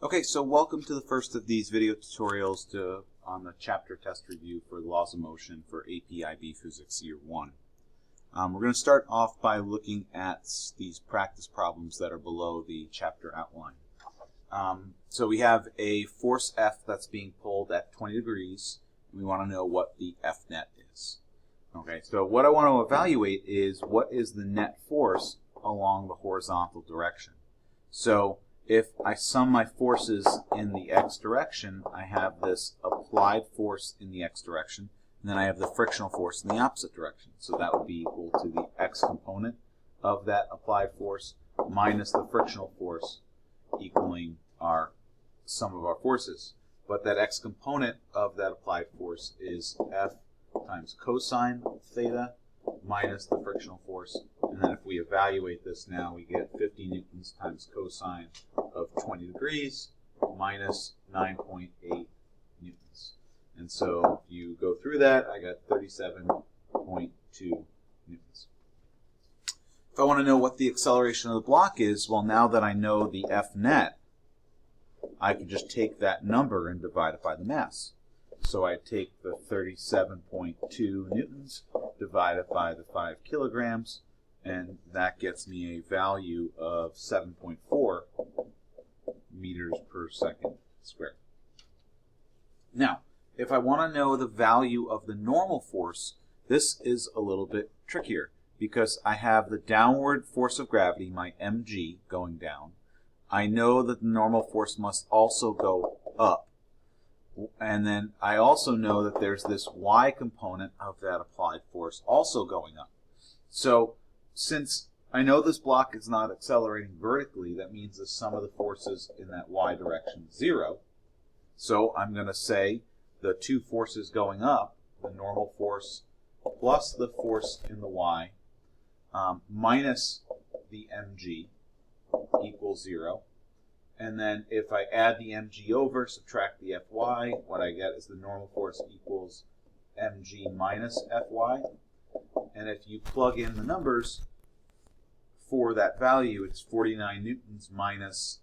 Okay, so welcome to the first of these video tutorials on the chapter test review for the laws of motion for AP IB Physics Year 1. We're going to start off by looking at these practice problems that are below the chapter outline. So we have a force F that's being pulled at 20 degrees, and we want to know what the F net is. Okay, so what I want to evaluate is what is the net force along the horizontal direction. So if I sum my forces in the x direction, I have this applied force in the x direction, and then I have the frictional force in the opposite direction. So that would be equal to the x component of that applied force minus the frictional force equaling our sum of our forces. But that x component of that applied force is F times cosine theta minus the frictional force. And then if we evaluate this now, we get 50 newtons times cosine of 20 degrees minus 9.8 newtons. And so if you go through that, I got 37.2 newtons. If I want to know what the acceleration of the block is, well, now that I know the F net, I can just take that number and divide it by the mass. So I take the 37.2 newtons divided by the 5 kilograms, and that gets me a value of 7.4 meters per second squared. Now, if I want to know the value of the normal force, this is a little bit trickier because I have the downward force of gravity, my mg, going down. I know that the normal force must also go up. And then I also know that there's this y component of that applied force also going up. So since I know this block is not accelerating vertically, that means the sum of the forces in that y direction is 0. So I'm going to say the two forces going up, the normal force plus the force in the y, minus the mg equals 0. And then if I add the mg over, subtract the fy, what I get is the normal force equals mg minus fy. And if you plug in the numbers for that value, it's 49 newtons minus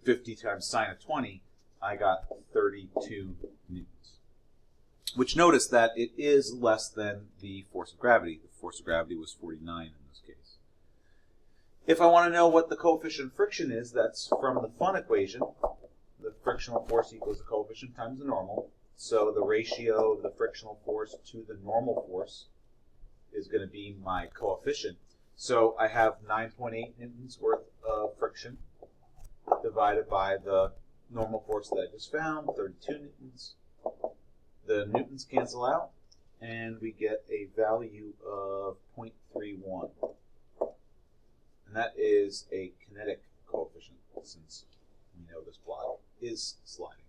50 times sine of 20, I got 32 newtons. Which notice that it is less than the force of gravity. The force of gravity was 49 in this case. If I want to know what the coefficient of friction is, that's from the Fun equation. The frictional force equals the coefficient times the normal. So the ratio of the frictional force to the normal force is going to be my coefficient. So I have 9.8 newtons worth of friction divided by the normal force that I just found, 32 newtons. The newtons cancel out, and we get a value of 0.31. And that is a kinetic coefficient, since we know this block is sliding.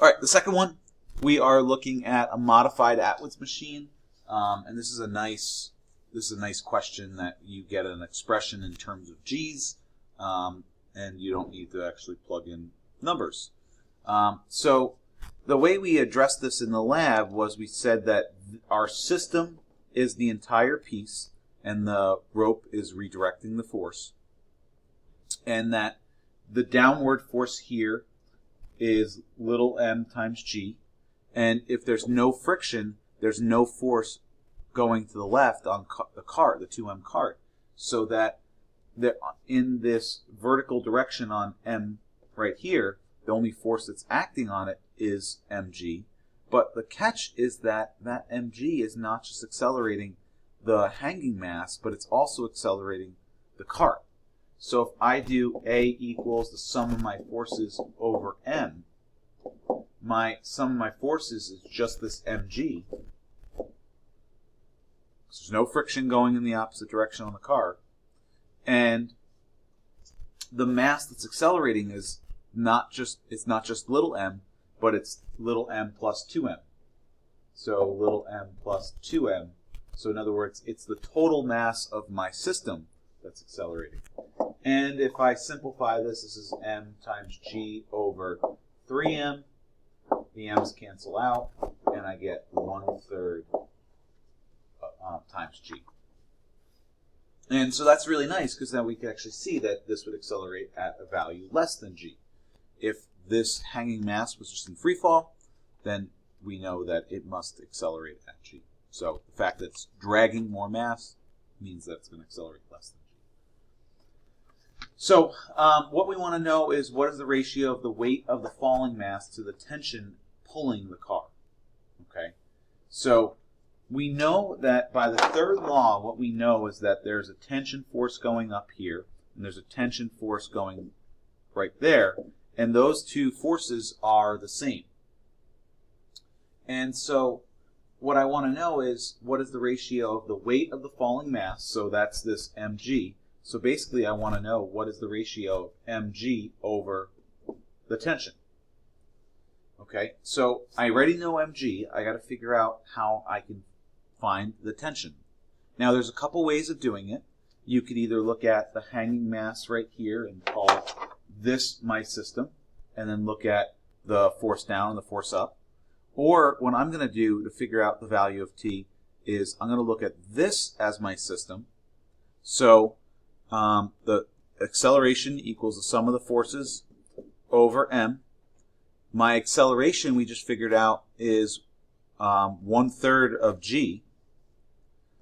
All right, the second one, we are looking at a modified Atwood's machine, and this is a nice question that you get an expression in terms of g's, and you don't need to actually plug in numbers. So the way we addressed this in the lab was we said that our system is the entire piece, and the rope is redirecting the force, and that the downward force here is little m times g, and if there's no friction, there's no force going to the left on the cart, the 2m cart, so that in this vertical direction on m right here, the only force that's acting on it is mg, but the catch is that that mg is not just accelerating the hanging mass, but it's also accelerating the cart. So if I do A equals the sum of my forces over m, my sum of my forces is just this mg. There's no friction going in the opposite direction on the cart, and the mass that's accelerating is not just little m, but it's little m plus 2m. So little m plus 2m. So in other words, it's the total mass of my system that's accelerating. And if I simplify this, this is m times g over 3m. The m's cancel out, and I get 1/3 times g. And so that's really nice because now we can actually see that this would accelerate at a value less than g. If this hanging mass was just in free fall, then we know that it must accelerate at g. So the fact that it's dragging more mass means that it's going to accelerate less than g. So what we want to know is what is the ratio of the weight of the falling mass to the tension pulling the car. Okay, so we know that by the third law, what we know is that there's a tension force going up here, and there's a tension force going right there, and those two forces are the same. And so what I want to know is what is the ratio of the weight of the falling mass, so that's this mg. So basically I want to know what is the ratio of mg over the tension. Okay, so I already know mg. I got to figure out how I can find the tension. Now there's a couple ways of doing it. You could either look at the hanging mass right here and call this my system, and then look at the force down and the force up. Or what I'm going to do to figure out the value of t is I'm going to look at this as my system. So the acceleration equals the sum of the forces over m. My acceleration we just figured out is 1/3 of g.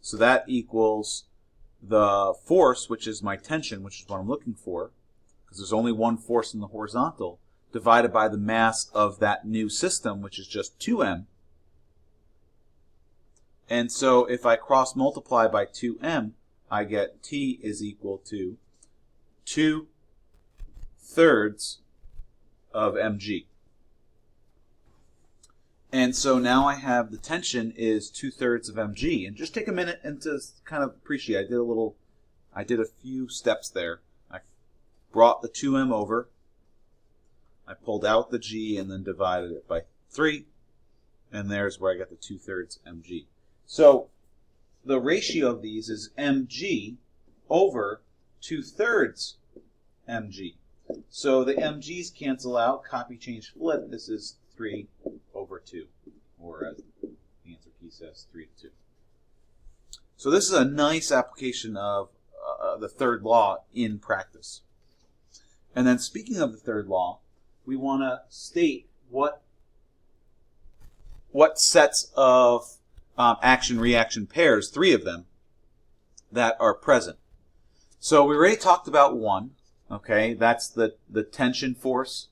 So that equals the force, which is my tension, which is what I'm looking for, because there's only one force in the horizontal, divided by the mass of that new system, which is just 2m. And so if I cross multiply by 2m, I get t is equal to 2/3 of mg. And so now I have the tension is 2/3 of mg. And just take a minute and to kind of appreciate, I did a few steps there. I brought the 2m over, I pulled out the g and then divided it by 3, and there's where I got the 2/3 mg. So the ratio of these is mg over 2/3 mg. So the mg's cancel out, copy, change, flip. This is 3 over 2, or as the answer key says, 3/2. So this is a nice application of the third law in practice. And then speaking of the third law, we want to state what sets of action-reaction pairs, 3 of them, that are present. So we already talked about one. Okay, that's the tension force.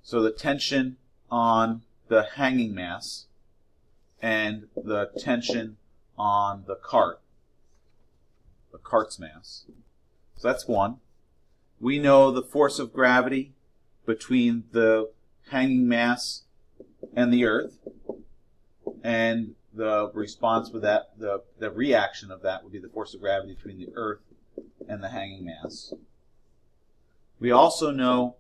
So the tension on the hanging mass and the tension on the cart's mass. So that's one. We know the force of gravity between the hanging mass and the earth, and the response with that, the reaction of that would be the force of gravity between the earth and the hanging mass. We also know,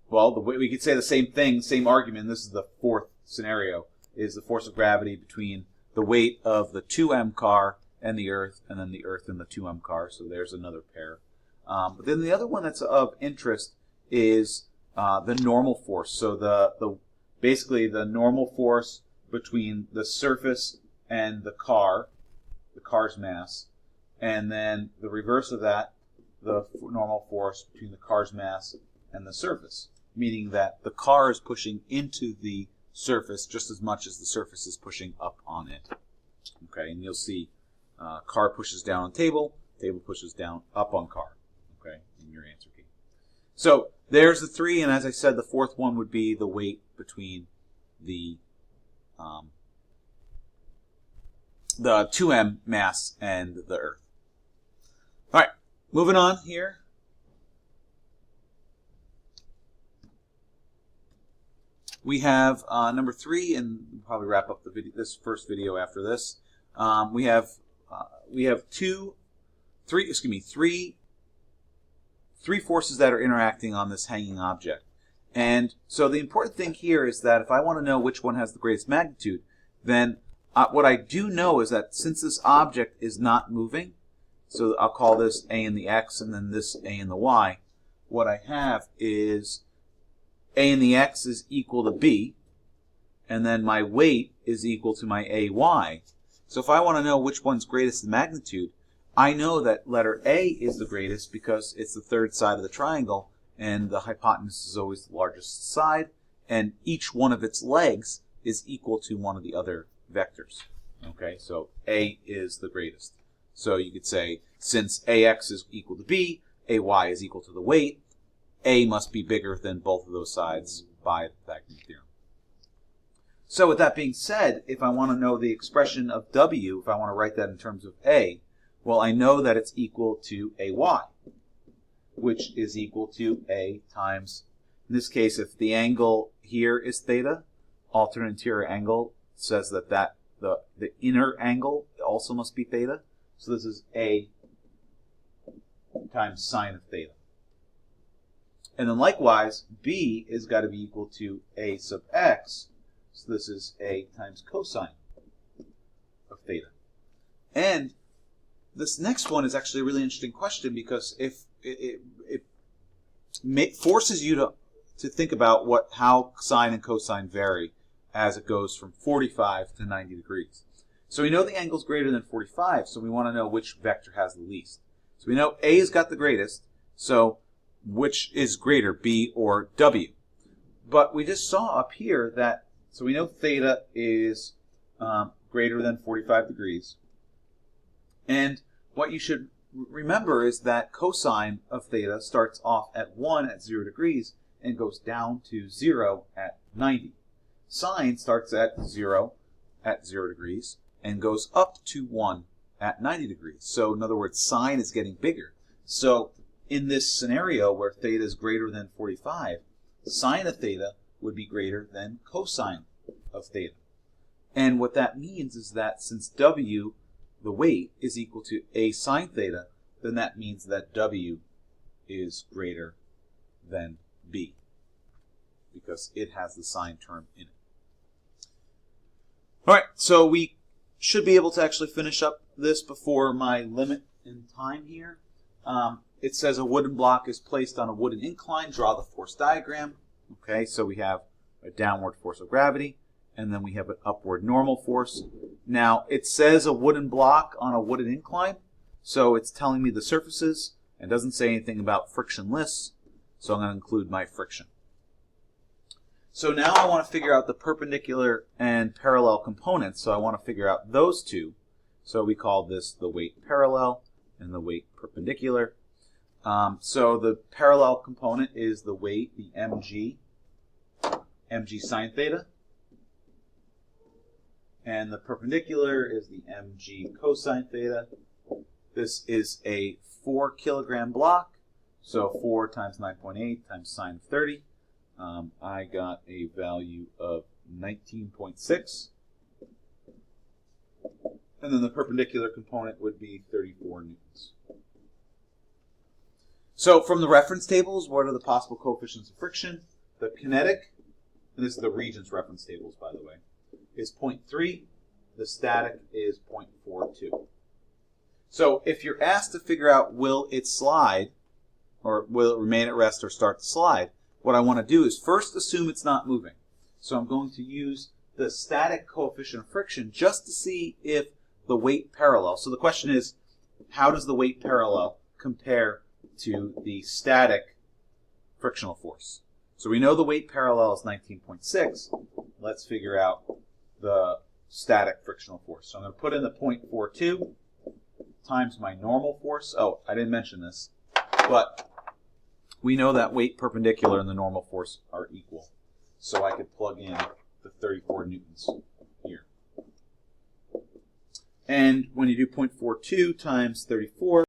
we could say the same thing, same argument. This is the fourth scenario, is the force of gravity between the weight of the 2m car and the earth, and then the earth and the 2m car. So there's another pair. But then the other one that's of interest is the normal force. So basically the normal force between the surface and the car's mass, and then the reverse of that, the normal force between the car's mass and the surface, meaning that the car is pushing into the surface just as much as the surface is pushing up on it. Okay, and you'll see car pushes down on table, table pushes down up on car. Okay, in your answer key. So there's the 3, and as I said, the fourth one would be the weight between the 2m mass and the earth. All right, moving on here. We have number 3, and we'll probably wrap up this first video after this. We have three forces that are interacting on this hanging object. And so the important thing here is that if I want to know which one has the greatest magnitude, then what I do know is that since this object is not moving, so I'll call this A in the X and then this A in the Y, what I have is A in the X is equal to B, and then my weight is equal to my AY. So if I want to know which one's greatest in magnitude, I know that letter A is the greatest because it's the third side of the triangle, and the hypotenuse is always the largest side, and each one of its legs is equal to one of the other vectors. Okay, so A is the greatest. So you could say, since AX is equal to B, AY is equal to the weight, A must be bigger than both of those sides by the Pythagorean theorem. So with that being said, if I want to know the expression of W, if I want to write that in terms of A, well, I know that it's equal to AY, which is equal to A times, in this case, if the angle here is theta, alternate interior angle says that the inner angle also must be theta. So this is A times sine of theta. And then likewise, B is got to be equal to A sub x. So this is A times cosine of theta. And this next one is actually a really interesting question, because if it forces you to think about how sine and cosine vary as it goes from 45 to 90 degrees. So we know the angle is greater than 45, so we want to know which vector has the least. So we know A has got the greatest, so which is greater, B or W? But we just saw up here that, so we know theta is greater than 45 degrees. And what you should remember is that cosine of theta starts off at 1 at 0 degrees and goes down to 0 at 90. Sine starts at 0 degrees and goes up to 1 at 90 degrees. So in other words, sine is getting bigger. So in this scenario where theta is greater than 45, sine of theta would be greater than cosine of theta. And what that means is that since W, the weight, is equal to A sine theta, then that means that W is greater than B, because it has the sine term in it. All right, so we should be able to actually finish up this before my limit in time here. It says a wooden block is placed on a wooden incline. Draw the force diagram. Okay, so we have a downward force of gravity, and then we have an upward normal force. Now, it says a wooden block on a wooden incline, so it's telling me the surfaces and doesn't say anything about frictionless, so I'm going to include my friction. So now I want to figure out the perpendicular and parallel components, so I want to figure out those two. So we call this the weight parallel and the weight perpendicular. So the parallel component is the weight, the mg sine theta. And the perpendicular is the mg cosine theta. This is a 4 kilogram block, so 4 times 9.8 times sine of 30. I got a value of 19.6. And then the perpendicular component would be 34 newtons. So from the reference tables, what are the possible coefficients of friction? The kinetic, and this is the Regents reference tables, by the way, is 0.3. The static is 0.42. So if you're asked to figure out will it slide, or will it remain at rest or start to slide, what I want to do is first assume it's not moving. So I'm going to use the static coefficient of friction just to see if the weight parallel. So the question is, how does the weight parallel compare to the static frictional force? So we know the weight parallel is 19.6. Let's figure out the static frictional force. So I'm going to put in the 0.42 times my normal force. Oh, I didn't mention this, but we know that weight perpendicular and the normal force are equal. So I could plug in the 34 newtons here. And when you do 0.42 times 34,